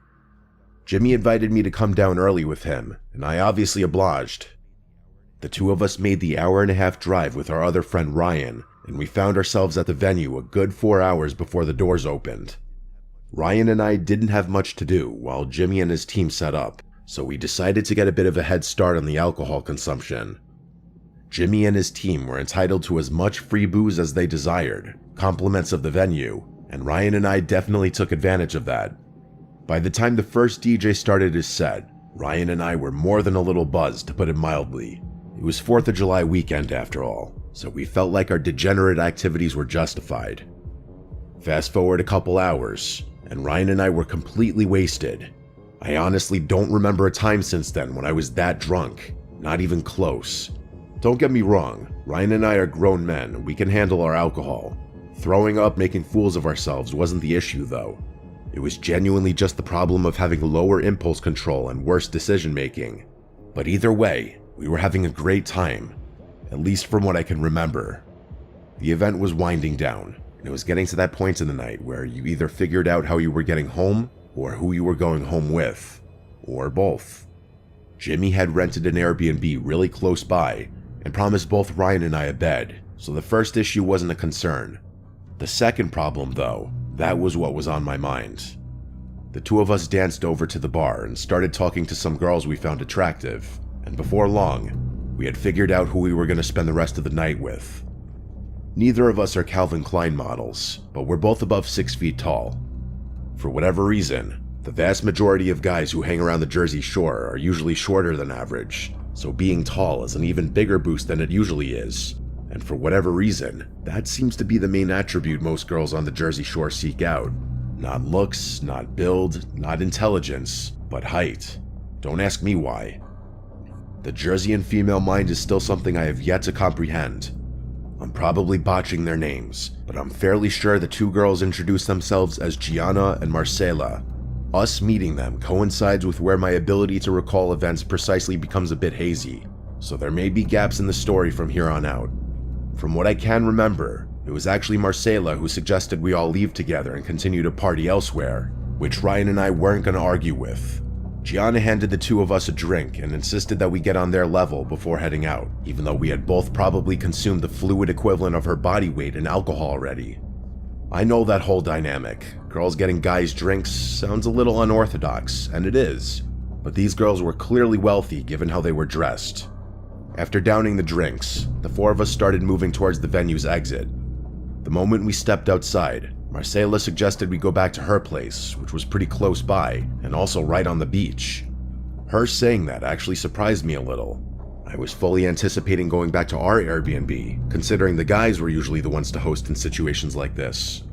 Jimmy invited me to come down early with him, and I obviously obliged. The two of us made the hour-and-a-half drive with our other friend Ryan, and we found ourselves at the venue a good 4 hours before the doors opened. Ryan and I didn't have much to do while Jimmy and his team set up, so we decided to get a bit of a head start on the alcohol consumption. Jimmy and his team were entitled to as much free booze as they desired, compliments of the venue, and Ryan and I definitely took advantage of that. By the time the first DJ started his set, Ryan and I were more than a little buzzed, to put it mildly. It was 4th of July weekend after all, so we felt like our degenerate activities were justified. Fast forward a couple hours, and Ryan and I were completely wasted. I honestly don't remember a time since then when I was that drunk, not even close. Don't get me wrong, Ryan and I are grown men, we can handle our alcohol. Throwing up, making fools of ourselves wasn't the issue though. It was genuinely just the problem of having lower impulse control and worse decision making. But either way, we were having a great time, at least from what I can remember. The event was winding down, and it was getting to that point in the night where you either figured out how you were getting home, or who you were going home with, or both. Jimmy had rented an Airbnb really close by and promised both Ryan and I a bed, so the first issue wasn't a concern. The second problem, though, that was what was on my mind. The two of us danced over to the bar and started talking to some girls we found attractive, and before long, we had figured out who we were going to spend the rest of the night with. Neither of us are Calvin Klein models, but we're both above 6 feet tall. For whatever reason, the vast majority of guys who hang around the Jersey Shore are usually shorter than average, so being tall is an even bigger boost than it usually is. And for whatever reason, that seems to be the main attribute most girls on the Jersey Shore seek out. Not looks, not build, not intelligence, but height. Don't ask me why. The Jerseyan female mind is still something I have yet to comprehend. I'm probably botching their names, but I'm fairly sure the two girls introduced themselves as Gianna and Marcela. Us meeting them coincides with where my ability to recall events precisely becomes a bit hazy, so there may be gaps in the story from here on out. From what I can remember, it was actually Marcela who suggested we all leave together and continue to party elsewhere, which Ryan and I weren't going to argue with. Gianna handed the two of us a drink and insisted that we get on their level before heading out, even though we had both probably consumed the fluid equivalent of her body weight in alcohol already. I know that whole dynamic. Girls getting guys drinks sounds a little unorthodox, and it is, but these girls were clearly wealthy given how they were dressed. After downing the drinks, the four of us started moving towards the venue's exit. The moment we stepped outside, Marcela suggested we go back to her place, which was pretty close by, and also right on the beach. Her saying that actually surprised me a little. I was fully anticipating going back to our Airbnb, considering the guys were usually the ones to host in situations like this.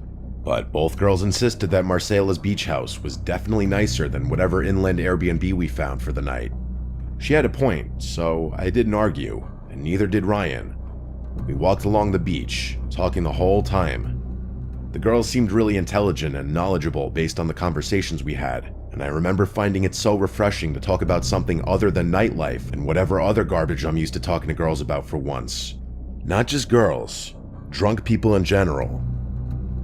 But both girls insisted that Marcela's beach house was definitely nicer than whatever inland Airbnb we found for the night. She had a point, so I didn't argue, and neither did Ryan. We walked along the beach, talking the whole time. The girls seemed really intelligent and knowledgeable based on the conversations we had, and I remember finding it so refreshing to talk about something other than nightlife and whatever other garbage I'm used to talking to girls about for once. Not just girls, drunk people in general.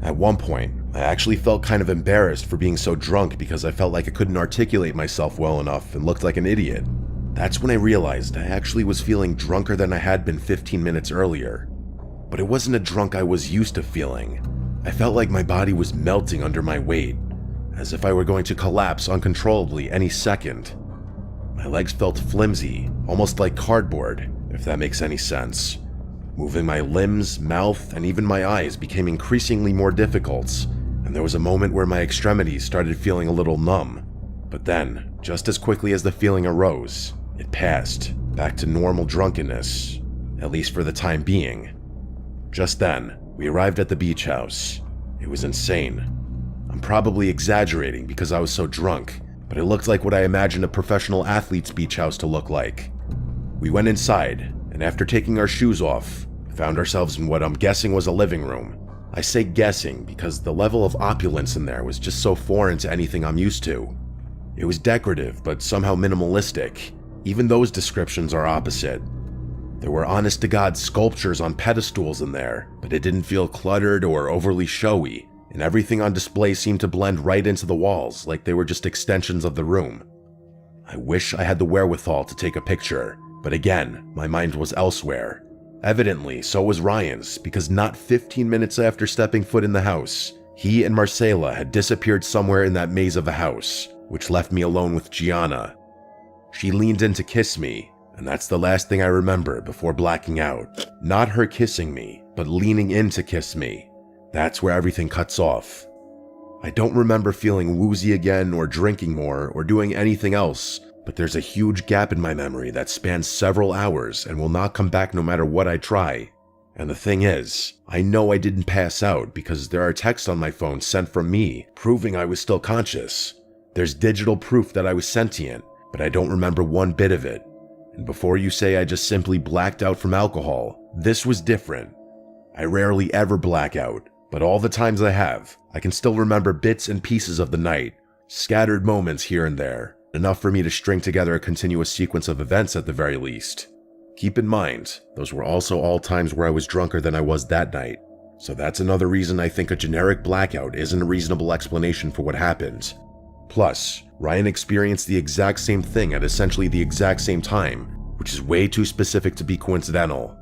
At one point, I actually felt kind of embarrassed for being so drunk because I felt like I couldn't articulate myself well enough and looked like an idiot. That's when I realized I actually was feeling drunker than I had been 15 minutes earlier. But it wasn't a drunk I was used to feeling. I felt like my body was melting under my weight, as if I were going to collapse uncontrollably any second. My legs felt flimsy, almost like cardboard, if that makes any sense. Moving my limbs, mouth, and even my eyes became increasingly more difficult, and there was a moment where my extremities started feeling a little numb. But then, just as quickly as the feeling arose, it passed, back to normal drunkenness, at least for the time being. Just then, we arrived at the beach house. It was insane. I'm probably exaggerating because I was so drunk, but it looked like what I imagined a professional athlete's beach house to look like. We went inside, and after taking our shoes off, found ourselves in what I'm guessing was a living room. I say guessing because the level of opulence in there was just so foreign to anything I'm used to. It was decorative, but somehow minimalistic. Even those descriptions are opposite. There were honest-to-God sculptures on pedestals in there, but it didn't feel cluttered or overly showy, and everything on display seemed to blend right into the walls like they were just extensions of the room. I wish I had the wherewithal to take a picture, but again, my mind was elsewhere. Evidently, so was Ryan's, because not 15 minutes after stepping foot in the house, he and Marcela had disappeared somewhere in that maze of a house, which left me alone with Gianna. She leaned in to kiss me, and that's the last thing I remember before blacking out. Not her kissing me, but leaning in to kiss me. That's where everything cuts off. I don't remember feeling woozy again or drinking more or doing anything else, but there's a huge gap in my memory that spans several hours and will not come back no matter what I try. And the thing is, I know I didn't pass out because there are texts on my phone sent from me proving I was still conscious. There's digital proof that I was sentient, but I don't remember one bit of it. And before you say I just simply blacked out from alcohol, this was different. I rarely ever black out, but all the times I have, I can still remember bits and pieces of the night, scattered moments here and there, enough for me to string together a continuous sequence of events at the very least. Keep in mind, those were also all times where I was drunker than I was that night, so that's another reason I think a generic blackout isn't a reasonable explanation for what happened. Plus, Ryan experienced the exact same thing at essentially the exact same time, which is way too specific to be coincidental.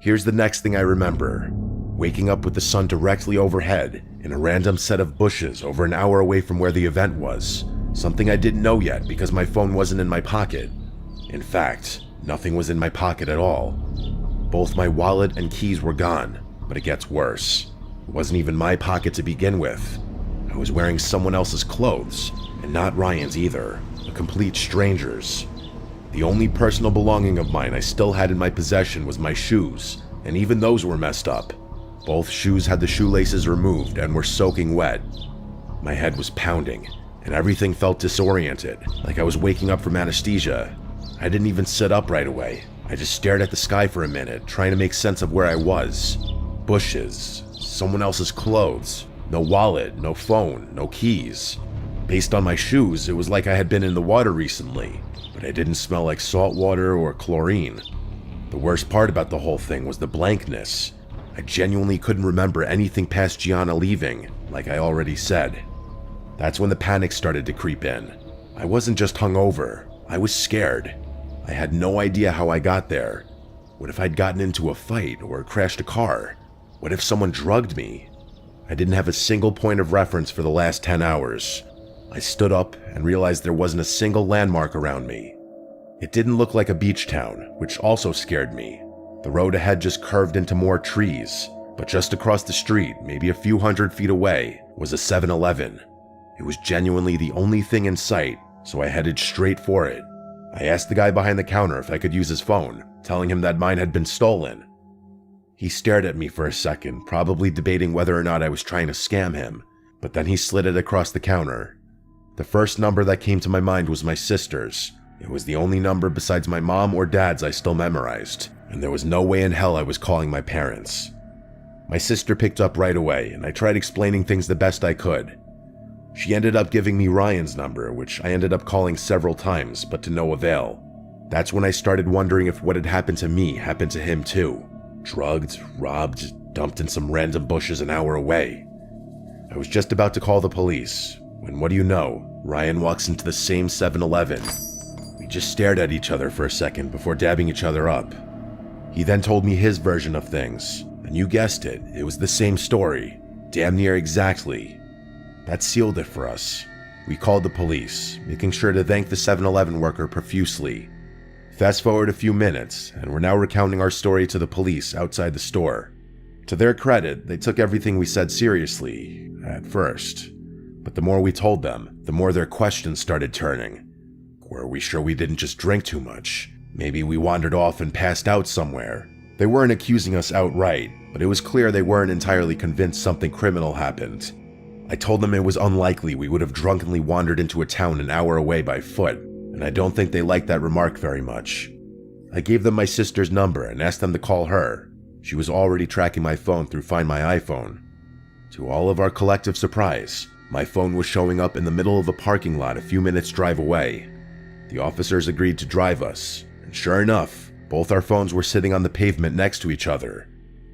Here's the next thing I remember. Waking up with the sun directly overhead in a random set of bushes over an hour away from where the event was. Something I didn't know yet because my phone wasn't in my pocket. In fact, nothing was in my pocket at all. Both my wallet and keys were gone, but it gets worse. It wasn't even my pocket to begin with. I was wearing someone else's clothes, and not Ryan's either, a complete stranger's. The only personal belonging of mine I still had in my possession was my shoes, and even those were messed up. Both shoes had the shoelaces removed and were soaking wet. My head was pounding, and everything felt disoriented, like I was waking up from anesthesia. I didn't even sit up right away. I just stared at the sky for a minute, trying to make sense of where I was. Bushes, someone else's clothes, no wallet, no phone, no keys. Based on my shoes, it was like I had been in the water recently, but I didn't smell like salt water or chlorine. The worst part about the whole thing was the blankness. I genuinely couldn't remember anything past Gianna leaving, like I already said. That's when the panic started to creep in. I wasn't just hungover, I was scared. I had no idea how I got there. What if I'd gotten into a fight or crashed a car? What if someone drugged me? I didn't have a single point of reference for the last 10 hours. I stood up and realized there wasn't a single landmark around me. It didn't look like a beach town, which also scared me. The road ahead just curved into more trees, but just across the street, maybe a few hundred feet away, was a 7-Eleven. It was genuinely the only thing in sight, so I headed straight for it. I asked the guy behind the counter if I could use his phone, telling him that mine had been stolen. He stared at me for a second, probably debating whether or not I was trying to scam him, but then he slid it across the counter. The first number that came to my mind was my sister's. It was the only number besides my mom or dad's I still memorized, and there was no way in hell I was calling my parents. My sister picked up right away, and I tried explaining things the best I could. She ended up giving me Ryan's number, which I ended up calling several times, but to no avail. That's when I started wondering if what had happened to me happened to him too. Drugged, robbed, dumped in some random bushes an hour away. I was just about to call the police, when what do you know, Ryan walks into the same 7-Eleven. We just stared at each other for a second before dabbing each other up. He then told me his version of things, and you guessed it, it was the same story, damn near exactly. That sealed it for us. We called the police, making sure to thank the 7-Eleven worker profusely. Fast forward a few minutes, and we're now recounting our story to the police outside the store. To their credit, they took everything we said seriously, at first. But the more we told them, the more their questions started turning. Were we sure we didn't just drink too much? Maybe we wandered off and passed out somewhere. They weren't accusing us outright, but it was clear they weren't entirely convinced something criminal happened. I told them it was unlikely we would have drunkenly wandered into a town an hour away by foot, and I don't think they liked that remark very much. I gave them my sister's number and asked them to call her. She was already tracking my phone through Find My iPhone. To all of our collective surprise, my phone was showing up in the middle of a parking lot a few minutes' drive away. The officers agreed to drive us, and sure enough, both our phones were sitting on the pavement next to each other.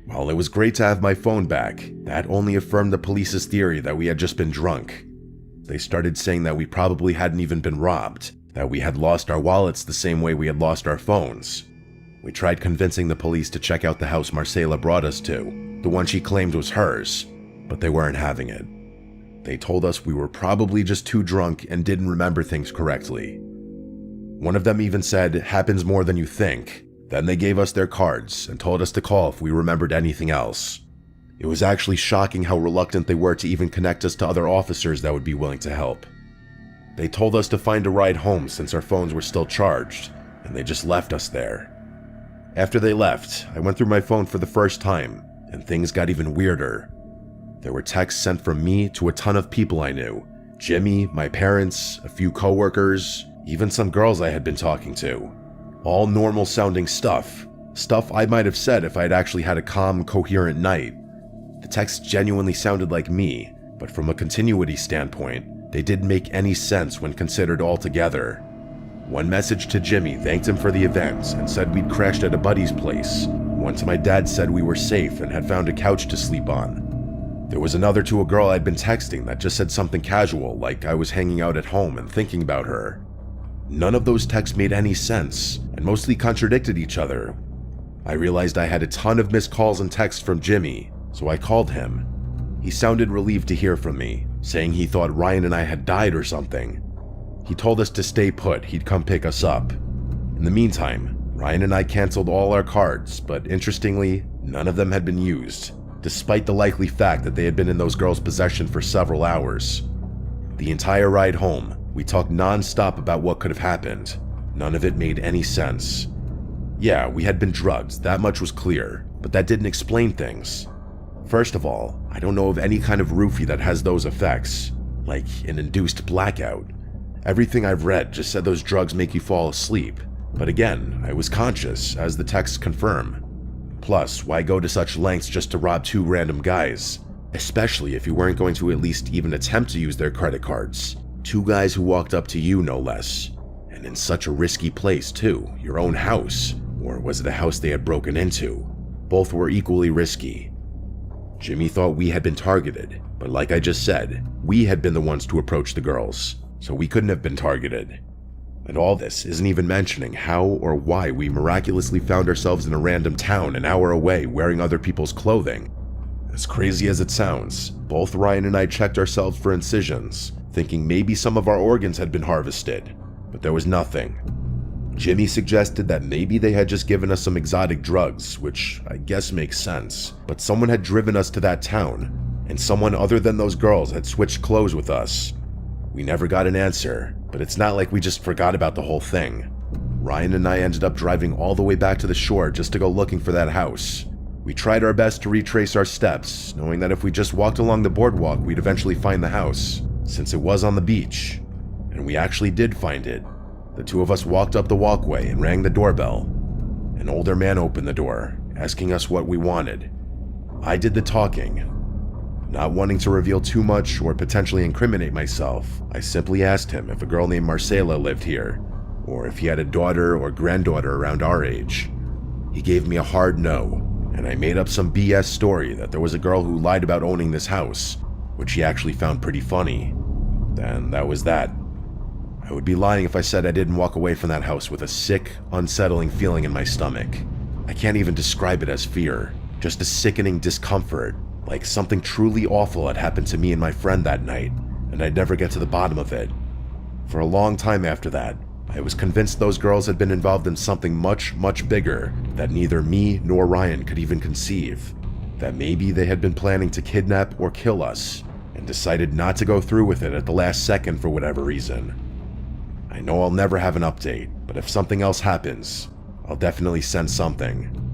While it was great to have my phone back, that only affirmed the police's theory that we had just been drunk. They started saying that we probably hadn't even been robbed, that we had lost our wallets the same way we had lost our phones. We tried convincing the police to check out the house Marcela brought us to, the one she claimed was hers, but they weren't having it. They told us we were probably just too drunk and didn't remember things correctly. One of them even said, "Happens more than you think." Then they gave us their cards and told us to call if we remembered anything else. It was actually shocking how reluctant they were to even connect us to other officers that would be willing to help. They told us to find a ride home since our phones were still charged, and they just left us there. After they left, I went through my phone for the first time, and things got even weirder. There were texts sent from me to a ton of people I knew. Jimmy, my parents, a few coworkers, even some girls I had been talking to. All normal sounding stuff I might have said if I'd actually had a calm, coherent night. The texts genuinely sounded like me, but from a continuity standpoint, they didn't make any sense when considered all together. One message to Jimmy thanked him for the event and said we'd crashed at a buddy's place. One to my dad said we were safe and had found a couch to sleep on. There was another to a girl I'd been texting that just said something casual, like I was hanging out at home and thinking about her. None of those texts made any sense, and mostly contradicted each other. I realized I had a ton of missed calls and texts from Jimmy, so I called him. He sounded relieved to hear from me, saying he thought Ryan and I had died or something. He told us to stay put, he'd come pick us up. In the meantime, Ryan and I canceled all our cards, but interestingly, none of them had been used, despite the likely fact that they had been in those girls' possession for several hours. The entire ride home, we talked non-stop about what could have happened. None of it made any sense. Yeah, we had been drugged, that much was clear, but that didn't explain things. First of all, I don't know of any kind of roofie that has those effects, like an induced blackout. Everything I've read just said those drugs make you fall asleep, but again, I was conscious, as the texts confirm. Plus, why go to such lengths just to rob two random guys? Especially if you weren't going to at least even attempt to use their credit cards. Two guys who walked up to you, no less. And in such a risky place, too, your own house. Or was it a house they had broken into? Both were equally risky. Jimmy thought we had been targeted, but like I just said, we had been the ones to approach the girls, so we couldn't have been targeted. And all this isn't even mentioning how or why we miraculously found ourselves in a random town an hour away wearing other people's clothing. As crazy as it sounds, both Ryan and I checked ourselves for incisions, thinking maybe some of our organs had been harvested, but there was nothing. Jimmy suggested that maybe they had just given us some exotic drugs, which I guess makes sense, but someone had driven us to that town, and someone other than those girls had switched clothes with us. We never got an answer, but it's not like we just forgot about the whole thing. Ryan and I ended up driving all the way back to the shore just to go looking for that house. We tried our best to retrace our steps, knowing that if we just walked along the boardwalk, we'd eventually find the house, since it was on the beach. And we actually did find it. The two of us walked up the walkway and rang the doorbell. An older man opened the door, asking us what we wanted. I did the talking. Not wanting to reveal too much or potentially incriminate myself, I simply asked him if a girl named Marcela lived here, or if he had a daughter or granddaughter around our age. He gave me a hard no, and I made up some BS story that there was a girl who lied about owning this house, which he actually found pretty funny. Then that was that. I would be lying if I said I didn't walk away from that house with a sick, unsettling feeling in my stomach. I can't even describe it as fear, just a sickening discomfort, like something truly awful had happened to me and my friend that night, and I'd never get to the bottom of it. For a long time after that, I was convinced those girls had been involved in something much, much bigger that neither me nor Ryan could even conceive. That maybe they had been planning to kidnap or kill us, and decided not to go through with it at the last second for whatever reason. I know I'll never have an update, but if something else happens, I'll definitely send something.